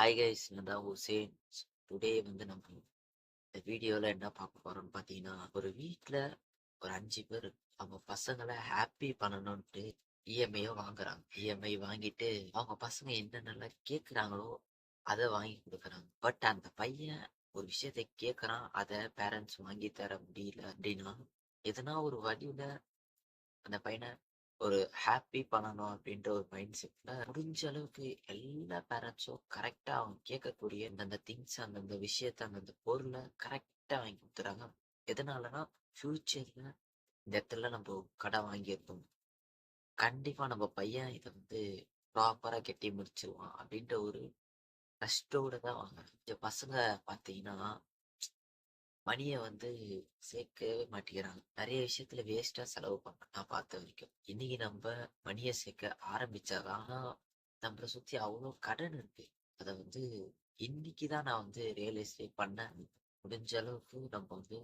Hi guys, நான் தான் Hussein. Today வந்து நம்ம இந்த வீடியோவில் என்ன பார்க்க போறோம்னு பார்த்தீங்கன்னா, ஒரு வீட்டில் ஒரு 5 பேர் அவங்க பசங்களை ஹாப்பி பண்ணணும்ட்டு இஎம்ஐயை வாங்குறாங்க. இஎம்ஐ வாங்கிட்டு அவங்க பசங்க என்னென்னலாம் கேட்குறாங்களோ அதை வாங்கி கொடுக்குறாங்க. பட் அந்த பையன் ஒரு விஷயத்தை கேட்குறான், அதை பேரண்ட்ஸ் வாங்கி தர முடியல அப்படின்னா, எதனா ஒரு வழியில அந்த பையனை ஒரு ஹாப்பி பண்ணணும் அப்படின்ற ஒரு மைண்ட் செட்ல முடிஞ்ச அளவுக்கு எல்லா பேரண்ட்ஸும் கரெக்டா அவங்க கேட்கக்கூடிய அந்தந்த திங்ஸ், அந்தந்த விஷயத்த, அந்தந்த பொருளை கரெக்டா வாங்கி கொடுத்துறாங்க. எதனாலனா ஃபியூச்சர்ல இந்த இடத்துல நம்ம கடை வாங்கியிருக்கோம், கண்டிப்பா நம்ம பையன் இதை வந்து ப்ராப்பரா கட்டி முடிச்சிருவான் அப்படின்ற ஒரு ட்ரஸ்டோட தான் வாங்குறாங்க. இந்த பசங்க பார்த்தீங்கன்னா மணியை வந்து சேர்க்கவே மாட்டேங்கிறாங்க. நிறைய விஷயத்துல வேஸ்டா செலவு பண்ண நான் பார்த்த வரைக்கும். இன்னைக்கு நம்ம மணியை சேர்க்க ஆரம்பிச்சாதான், ஆனா நம்மளை சுத்தி அவ்வளோ கடன் இருக்கு. அதை வந்து இன்னைக்கு தான் நான் வந்து ரியலைஸ்டே பண்ணேன். முடிஞ்ச அளவுக்கு நம்ம வந்து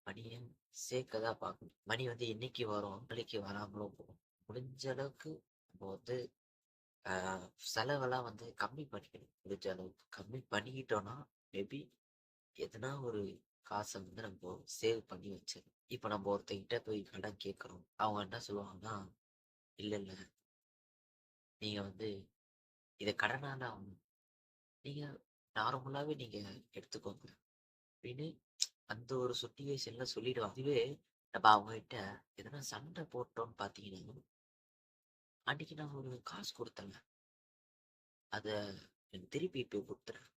மணியை சேர்க்க தான் பார்க்கணும். மணி வந்து இன்னைக்கு வரும், நாளைக்கு வராமலும் போகும். முடிஞ்ச அளவுக்கு நம்ம வந்து செலவெல்லாம் வந்து கம்மி பண்ணிக்கணும். முடிஞ்ச அளவுக்கு கம்மி பண்ணிக்கிட்டோம்னா மேபி எதனா ஒரு காசை வந்து நம்ம சேவ் பண்ணி வச்சிடணும். இப்போ நம்ம ஒருத்தங்கிட்ட போய் கடன் கேட்குறோம், அவங்க என்ன சொல்லுவாங்கன்னா, இல்லை இல்லை, நீங்க வந்து இதை கடனால ஆகணும், நீங்க நார்மலாவே நீங்க எடுத்துக்கோங்க அப்படின்னு அந்த ஒரு சுச்சுவேஷன்ல சொல்லிடுவாங்க. இதுவே நம்ம அவங்க கிட்ட எதனா சண்டை போட்டோம்னு பார்த்தீங்கன்னா, அன்னைக்கு நான் ஒரு காசு கொடுத்தேங்க, அதை எனக்கு திருப்பி இப்போ கொடுத்துறேன்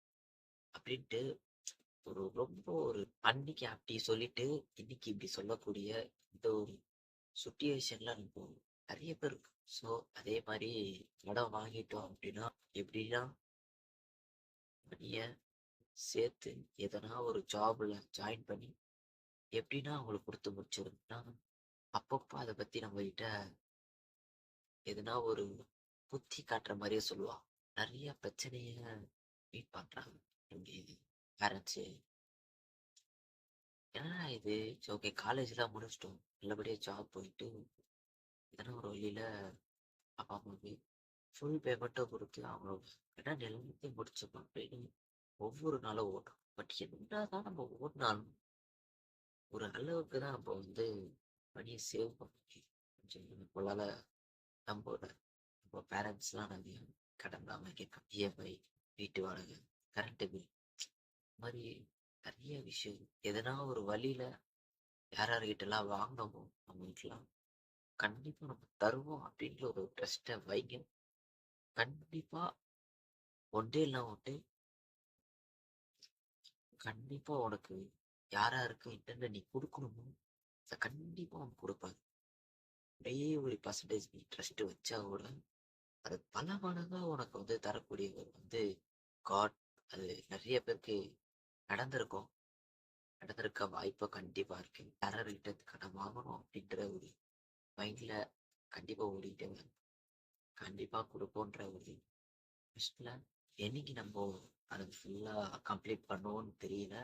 அப்படின்ட்டு ரொம்ப ஒரு அன்னைக்கு அப்படி சொல்லிட்டு இன்னைக்கு இப்படி சொல்லக்கூடிய இந்த ஒரு சுச்சுவேஷன்ல நம்ம நிறைய பேர் இருக்கு. ஸோ அதே மாதிரி இடம் வாங்கிட்டோம் அப்படின்னா எப்படின்னா, மணியை சேர்த்து எதனா ஒரு ஜாப்ல ஜாயின் பண்ணி எப்படின்னா அவங்களுக்கு கொடுத்து முடிச்சிருந்தா, அப்பப்போ அதை பத்தி நம்ம கிட்ட எதனா ஒரு புத்தி காட்டுற மாதிரியே சொல்லுவான். நிறைய பிரச்சனைய மீட் பண்றாங்க இங்க பேரண்ட்ஸு. ஏன்னா இது ஓகே, காலேஜ்லாம் முடிச்சிட்டோம், நல்லபடியா ஜாப் போயிட்டு எதனா ஒரு வழியில அப்பா அம்மாவுக்கு ஃபுல் பேமெண்ட்டை கொடுத்து அவங்களோட ஏன்னா நிலைமையை முடிச்சிடணும் அப்படின்னு ஒவ்வொரு நாளும் ஓடும். பட் என்னதான் நம்ம ஓடினாலும் ஒரு அளவுக்கு தான் நம்ம வந்து மணியை சேவ் பண்ண முடியும். கொஞ்சம் நம்மளால நம்மளோட நம்ம பேரண்ட்ஸ்லாம் நிறைய கடன் தான் வாங்கியிருக்கோம். இஎம்ஐ, வீட்டு வாடகை, கரண்ட் பில், இந்த மாதிரி நிறைய விஷயம் எதனா ஒரு வழியில யார் யார்கிட்டலாம் வாங்கினோமோ அவங்களுக்குலாம் கண்டிப்பா நம்ம தருவோம் அப்படின்ற ஒரு ட்ரஸ்ட்டை வைங்க. கண்டிப்பா ஒன் டே இல்லை ஒன் டே கண்டிப்பா உனக்கு யார் யாருக்கு என்னென்ன நீ கொடுக்கணுமோ அதை கண்டிப்பா அவன் கொடுப்பாரு. அப்படியே ஒரு பர்சன்டேஜ் நீ ட்ரஸ்ட் வச்சா கூட அது பல மடங்கா உனக்கு வந்து தரக்கூடியவர் வந்து காட். அது நிறைய பேருக்கு நடந்திருக்கும், நடந்திருக்க வாய்ப்பு கண்டிப்பா இருக்கு. யார்கிட்ட கடன் வாங்கணும் அப்படின்ற ஒரு மைண்ட்ல கண்டிப்பா ஓடிட்டே வரும். கண்டிப்பா கொடுப்போன்ற ஒரு விஷயத்துல என்னைக்கு நம்ம அதை ஃபுல்லா கம்ப்ளீட் பண்ணுவோம்னு தெரியல.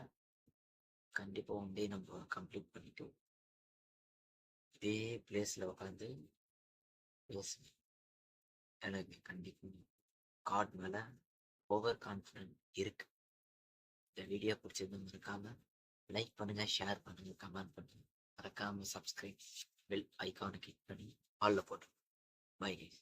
கண்டிப்பா ஒன் டே நம்ம கம்ப்ளீட் பண்ணிட்டு இதே பிளேஸ்ல உட்காந்து பேசுவேன். எனக்கு கண்டிப்பா காட் மேல ஓவர் கான்ஃபிடென்ட் இருக்கு. இந்த வீடியோ பிடிச்சதும் இருக்காம லைக் பண்ணுங்க, ஷேர் பண்ணுங்க, கமெண்ட் பண்ணுங்க, மறக்காம சப்ஸ்கிரைப் பெல் ஐகானை கிளிக் பண்ணி ஆல்ல போட்டுருங்க. Bye guys.